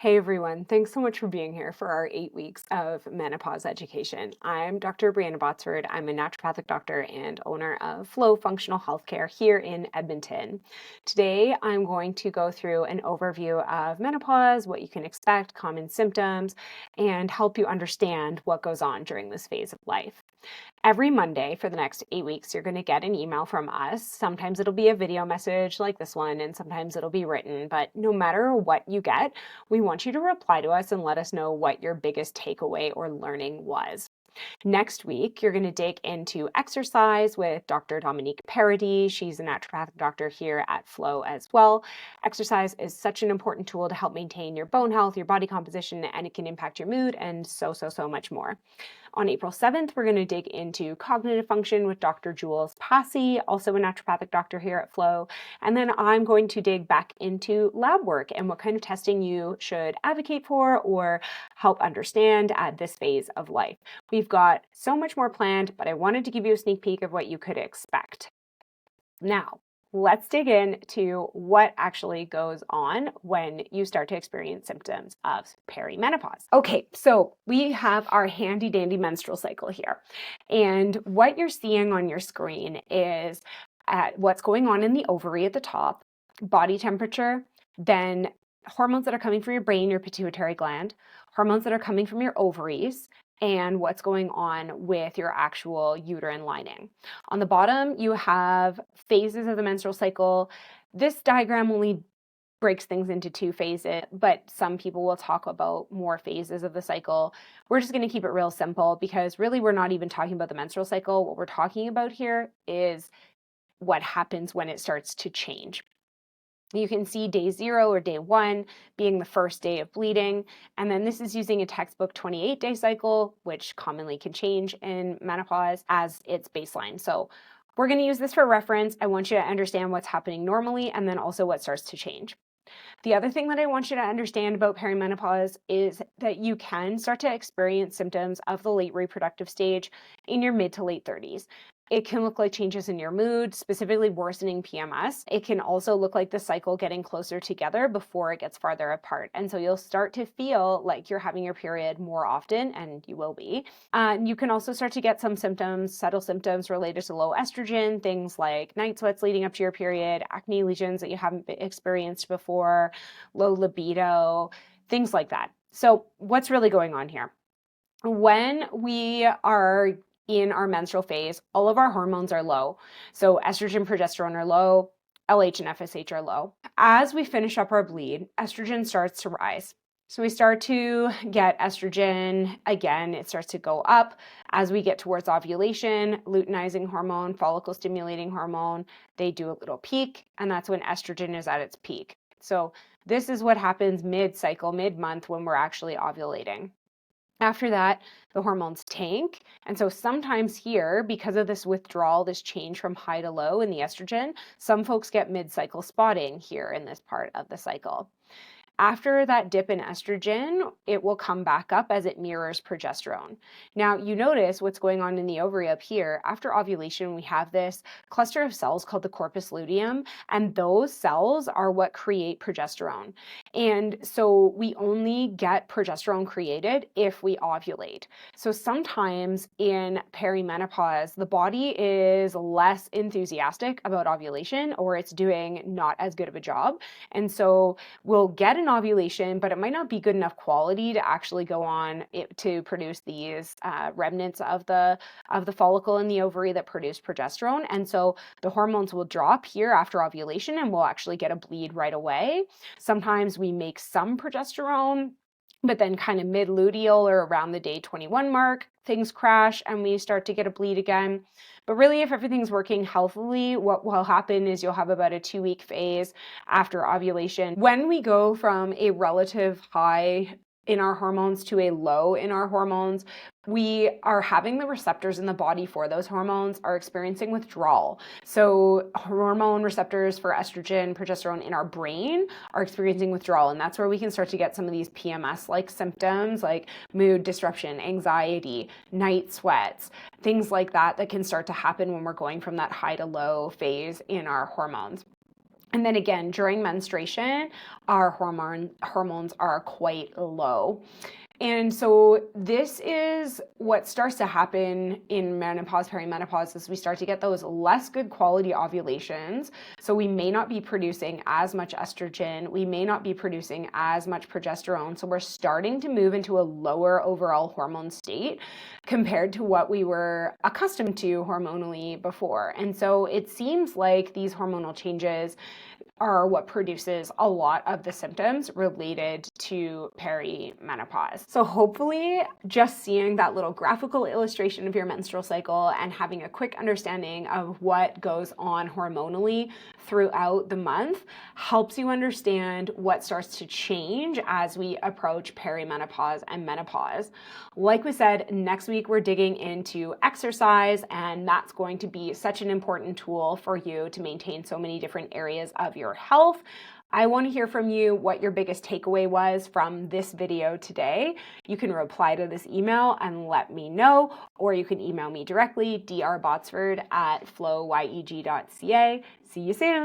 Hey everyone, thanks so much for being here for our 8 weeks of menopause education. I'm Dr. Briana Botsford. I'm a naturopathic doctor and owner of Flow Functional Healthcare here in Edmonton. Today, I'm going to go through an overview of menopause, what you can expect, common symptoms, and help you understand what goes on during this phase of life. Every Monday for the next 8 weeks, you're going to get an email from us. Sometimes it'll be a video message like this one, and sometimes it'll be written. But no matter what you get, we want you to reply to us and let us know what your biggest takeaway or learning was. Next week, you're going to dig into exercise with Dr. Dominique Paradis. She's a naturopathic doctor here at Flow as well. Exercise is such an important tool to help maintain your bone health, your body composition, and it can impact your mood and so much more. On April 7th, we're going to dig into cognitive function with Dr. Jules Passy, also a naturopathic doctor here at Flow. And then I'm going to dig back into lab work and what kind of testing you should advocate for or help understand at this phase of life. We've got so much more planned, but I wanted to give you a sneak peek of what you could expect. Now, let's dig into what actually goes on when you start to experience symptoms of perimenopause. Okay, so we have our handy dandy menstrual cycle here. And what you're seeing on your screen is what's going on in the ovary at the top, body temperature, then hormones that are coming from your brain, your pituitary gland, hormones that are coming from your ovaries, and what's going on with your actual uterine lining. On the bottom, you have phases of the menstrual cycle. This diagram only breaks things into 2 phases, but some people will talk about more phases of the cycle. We're just going to keep it real simple because really we're not even talking about the menstrual cycle. What we're talking about here is what happens when it starts to change. You can see day 0 or day 1 being the first day of bleeding. And then this is using a textbook 28-day cycle, which commonly can change in menopause as its baseline. So we're going to use this for reference. I want you to understand what's happening normally and then also what starts to change. The other thing that I want you to understand about perimenopause is that you can start to experience symptoms of the late reproductive stage in your mid to late 30s. It can look like changes in your mood, specifically worsening PMS. It can also look like the cycle getting closer together before it gets farther apart. And so you'll start to feel like you're having your period more often, and you will be. You can also start to get some symptoms, subtle symptoms related to low estrogen, things like night sweats leading up to your period, acne lesions that you haven't experienced before, low libido, things like that. So what's really going on here? When we are in our menstrual phase, all of our hormones are low. So estrogen, progesterone are low, LH and FSH are low. As we finish up our bleed, estrogen starts to rise. So we start to get estrogen again, it starts to go up as we get towards ovulation, luteinizing hormone, follicle stimulating hormone, they do a little peak, and that's when estrogen is at its peak. So this is what happens mid-cycle, mid-month when we're actually ovulating. After that, the hormones tank. And so sometimes here, because of this withdrawal, this change from high to low in the estrogen, some folks get mid-cycle spotting here in this part of the cycle. After that dip in estrogen, it will come back up as it mirrors progesterone. Now, you notice what's going on in the ovary up here. After ovulation, we have this cluster of cells called the corpus luteum, and those cells are what create progesterone. And so we only get progesterone created if we ovulate. So sometimes in perimenopause, the body is less enthusiastic about ovulation, or it's doing not as good of a job. And so we'll get an ovulation, but it might not be good enough quality to actually go on to produce these remnants of the follicle in the ovary that produce progesterone. And so the hormones will drop here after ovulation and we'll actually get a bleed right away. Sometimes we make some progesterone, but then kind of mid-luteal or around the day 21 mark, things crash and we start to get a bleed again. But really, if everything's working healthily, what will happen is you'll have about a 2-week phase after ovulation. When we go from a relative high in our hormones to a low in our hormones, we are having the receptors in the body for those hormones are experiencing withdrawal. So hormone receptors for estrogen, progesterone in our brain are experiencing withdrawal. And that's where we can start to get some of these PMS-like symptoms like mood disruption, anxiety, night sweats, things like that that can start to happen when we're going from that high to low phase in our hormones. And then again, during menstruation, our hormones are quite low. And so this is what starts to happen in menopause, perimenopause, is we start to get those less good quality ovulations. So we may not be producing as much estrogen. We may not be producing as much progesterone. So we're starting to move into a lower overall hormone state compared to what we were accustomed to hormonally before. And so it seems like these hormonal changes are what produces a lot of the symptoms related to perimenopause. So hopefully just seeing that little graphical illustration of your menstrual cycle and having a quick understanding of what goes on hormonally throughout the month helps you understand what starts to change as we approach perimenopause and menopause. Like we said, next week we're digging into exercise, and that's going to be such an important tool for you to maintain so many different areas of your health. I want to hear from you what your biggest takeaway was from this video today. You can reply to this email and let me know, or you can email me directly, drbotsford@flowyeg.ca. See you soon.